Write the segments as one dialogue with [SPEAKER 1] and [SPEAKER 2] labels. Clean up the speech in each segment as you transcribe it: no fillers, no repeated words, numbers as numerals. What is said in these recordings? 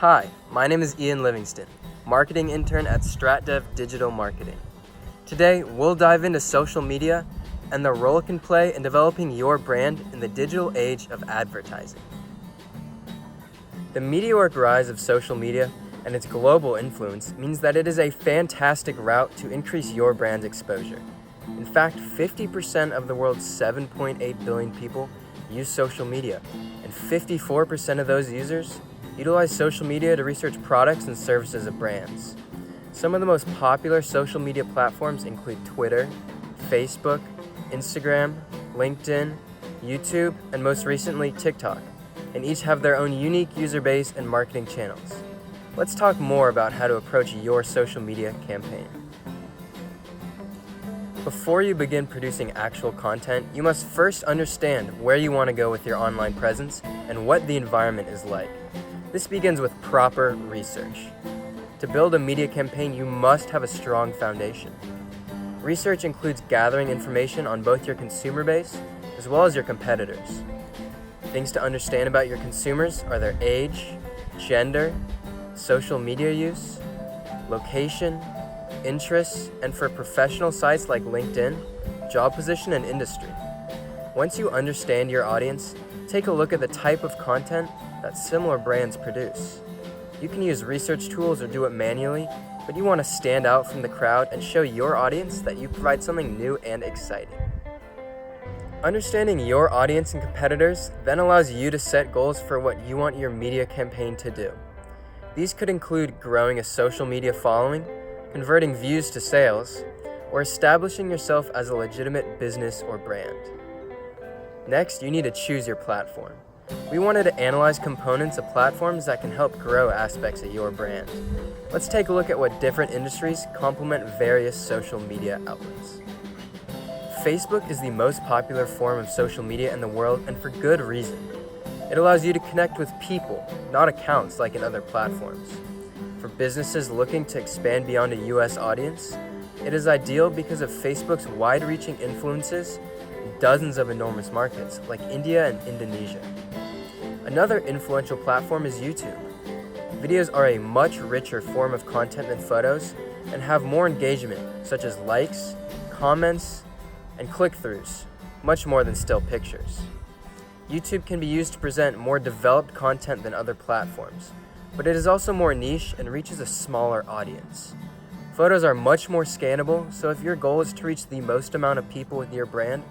[SPEAKER 1] Hi, my name is Ian Livingston, marketing intern at StratDev Digital Marketing. Today, we'll dive into social media and the role it can play in developing your brand in the digital age of advertising. The meteoric rise of social media and its global influence means that it is a fantastic route to increase your brand's exposure. In fact, 50% of the world's 7.8 billion people use social media, and 54% of those users utilize social media to research products and services of brands. Some of the most popular social media platforms include Twitter, Facebook, Instagram, LinkedIn, YouTube, and most recently TikTok, and each have their own unique user base and marketing channels. Let's talk more about how to approach your social media campaign. Before you begin producing actual content, you must first understand where you want to go with your online presence and what the environment is like. This begins with proper research. To build a media campaign, you must have a strong foundation. Research includes gathering information on both your consumer base as well as your competitors. Things to understand about your consumers are their age, gender, social media use, location, interests, and for professional sites like LinkedIn, job position and industry. Once you understand your audience, take a look at the type of content that similar brands produce. You can use research tools or do it manually, but you want to stand out from the crowd and show your audience that you provide something new and exciting. Understanding your audience and competitors then allows you to set goals for what you want your media campaign to do. These could include growing a social media following, converting views to sales, or establishing yourself as a legitimate business or brand. Next, you need to choose your platform. We wanted to analyze components of platforms that can help grow aspects of your brand. Let's take a look at what different industries complement various social media outlets. Facebook is the most popular form of social media in the world, and for good reason. It allows you to connect with people, not accounts like in other platforms. For businesses looking to expand beyond a US audience, it is ideal because of Facebook's wide-reaching influences in dozens of enormous markets like India and Indonesia. Another influential platform is YouTube. Videos are a much richer form of content than photos and have more engagement, such as likes, comments, and click-throughs, much more than still pictures. YouTube can be used to present more developed content than other platforms, but it is also more niche and reaches a smaller audience. Photos are much more scannable, so if your goal is to reach the most amount of people with your brand,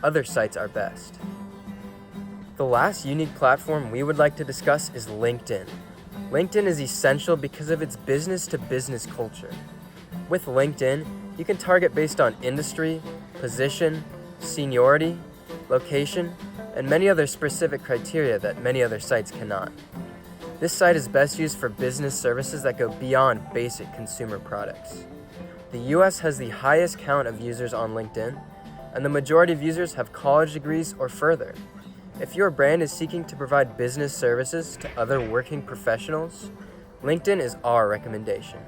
[SPEAKER 1] other sites are best. The last unique platform we would like to discuss is LinkedIn. LinkedIn is essential because of its business-to-business culture. With LinkedIn, you can target based on industry, position, seniority, location, and many other specific criteria that many other sites cannot. This site is best used for business services that go beyond basic consumer products. The US has the highest count of users on LinkedIn, and the majority of users have college degrees or further. If your brand is seeking to provide business services to other working professionals, LinkedIn is our recommendation.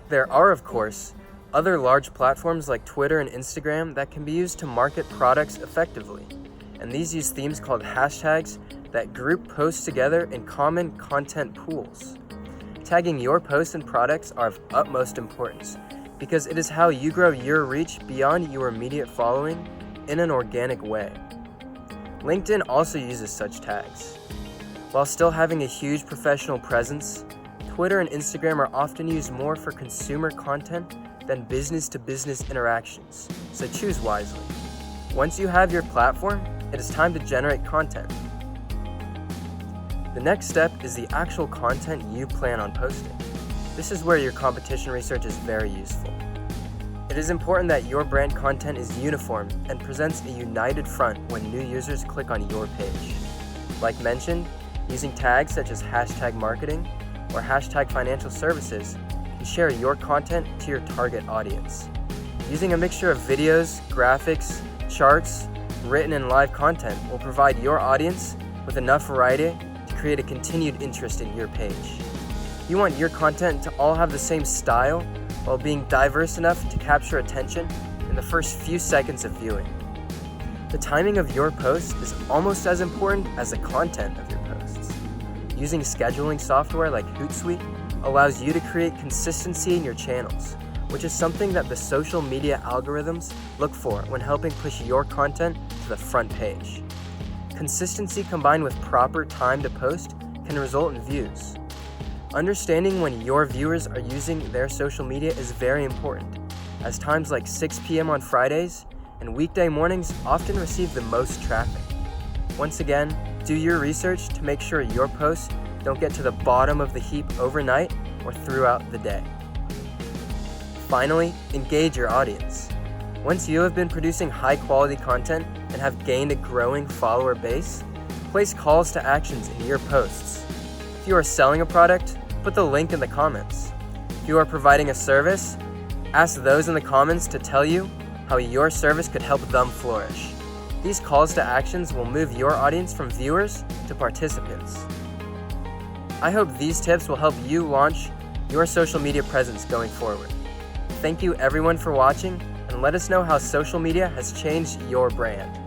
[SPEAKER 1] There are, of course, other large platforms like Twitter and Instagram that can be used to market products effectively, and these use themes called hashtags that group posts together in common content pools. Tagging your posts and products are of utmost importance because it is how you grow your reach beyond your immediate following in an organic way. LinkedIn also uses such tags. While still having a huge professional presence, Twitter and Instagram are often used more for consumer content than business-to-business interactions, so choose wisely. Once you have your platform, it is time to generate content. The next step is the actual content you plan on posting. This is where your competition research is very useful. It is important that your brand content is uniform and presents a united front when new users click on your page. Like mentioned, using tags such as hashtag marketing or hashtag financial services can share your content to your target audience. Using a mixture of videos, graphics, charts, written and live content will provide your audience with enough variety to create a continued interest in your page. You want your content to all have the same style while being diverse enough to capture attention in the first few seconds of viewing. The timing of your post is almost as important as the content of your posts. Using scheduling software like Hootsuite allows you to create consistency in your channels, which is something that the social media algorithms look for when helping push your content to the front page. Consistency combined with proper time to post can result in views. Understanding when your viewers are using their social media is very important, as times like 6 p.m. on Fridays and weekday mornings often receive the most traffic. Once again, do your research to make sure your posts don't get to the bottom of the heap overnight or throughout the day. Finally, engage your audience. Once you have been producing high-quality content and have gained a growing follower base, place calls to actions in your posts. If you are selling a product, put the link in the comments. If you are providing a service, ask those in the comments to tell you how your service could help them flourish. These calls to actions will move your audience from viewers to participants. I hope these tips will help you launch your social media presence going forward. Thank you everyone for watching, and let us know how social media has changed your brand.